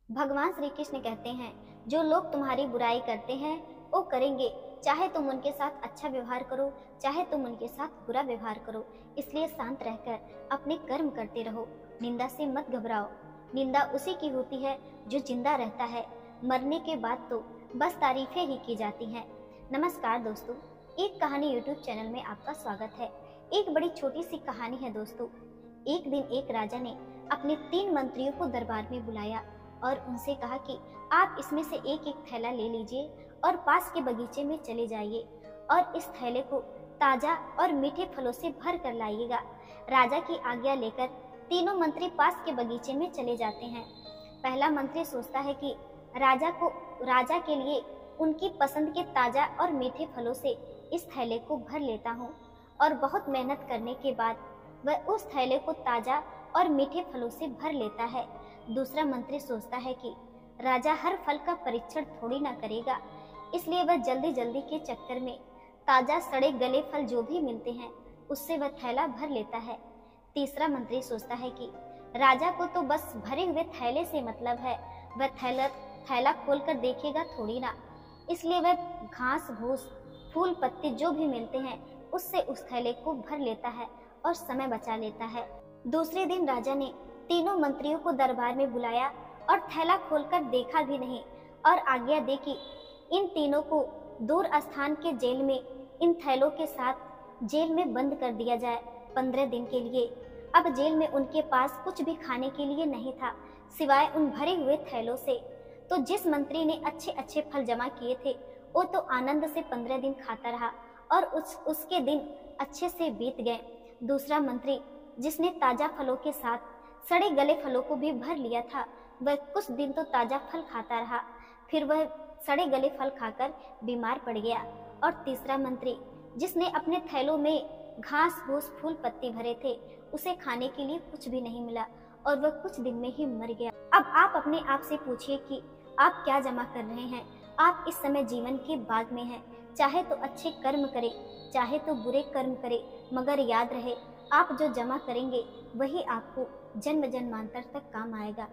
भगवान श्री कृष्ण कहते हैं, जो लोग तुम्हारी बुराई करते हैं वो करेंगे, चाहे तुम उनके साथ अच्छा व्यवहार करो, चाहे तुम उनके साथ बुरा व्यवहार करो। इसलिए शांत रहकर अपने कर्म करते रहो, निंदा से मत घबराओ। निंदा उसी की होती है जो जिंदा रहता है, मरने के बाद तो बस तारीफें ही की जाती हैं। नमस्कार दोस्तों, एक कहानी यूट्यूब चैनल में आपका स्वागत है। एक बड़ी छोटी सी कहानी है दोस्तों। एक दिन एक राजा ने अपने 3 मंत्रियों को दरबार में बुलाया और उनसे कहा कि आप इसमें से एक एक थैला ले लीजिए और पास के बगीचे में चले जाइए और इस थैले को ताजा और मीठे फलों से भर कर लाइएगा। राजा की आज्ञा लेकर तीनों मंत्री पास के बगीचे में चले जाते हैं। पहला मंत्री सोचता है कि राजा के लिए उनकी पसंद के ताजा और मीठे फलों से इस थैले को भर लेता हूँ। और बहुत मेहनत करने के बाद वह उस थैले को ताजा और मीठे फलों से भर लेता है। दूसरा मंत्री सोचता है कि राजा हर फल का परीक्षण थोड़ी ना करेगा, इसलिए वह जल्दी जल्दी के चक्कर में ताजा सड़े गले फल जो भी मिलते हैं उससे वह थैला भर लेता है। तीसरा मंत्री सोचता है कि राजा को तो बस भरे हुए थैले से मतलब है, वह थैला खोल कर देखेगा थोड़ी ना, इसलिए वह घास भूस फूल पत्ते जो भी मिलते हैं उससे उस थैले को भर लेता है और समय बचा लेता है। दूसरे दिन राजा ने तीनों मंत्रियों को दरबार में बुलाया और थैला खोलकर देखा भी नहीं और आज्ञा दी कि इन तीनों को दूर स्थान के जेल में इन थैलों के साथ जेल में बंद कर दिया जाए 15 दिन के लिए। अब जेल में उनके पास कुछ भी खाने के लिए नहीं था सिवाय उन भरे हुए थैलों से। तो जिस मंत्री ने अच्छे अच्छे फल जमा किए थे वो तो आनंद से 15 दिन खाता रहा और उसके दिन अच्छे से बीत गए। दूसरा मंत्री जिसने ताजा फलों के साथ सड़े गले फलों को भी भर लिया था, वह कुछ दिन तो ताजा फल खाता रहा, फिर वह सड़े गले फल खाकर बीमार पड़ गया। और तीसरा मंत्री जिसने अपने थैलों में घास फूस फूल पत्ती भरे थे, उसे खाने के लिए कुछ भी नहीं मिला और वह कुछ दिन में ही मर गया। अब आप अपने आप से पूछिए कि आप क्या जमा कर रहे हैं। आप इस समय जीवन के बाग में हैं, चाहे तो अच्छे कर्म करें चाहे तो बुरे कर्म करें, मगर याद रहे आप जो जमा करेंगे वही आपको जन्म जन्मांतर तक काम आएगा।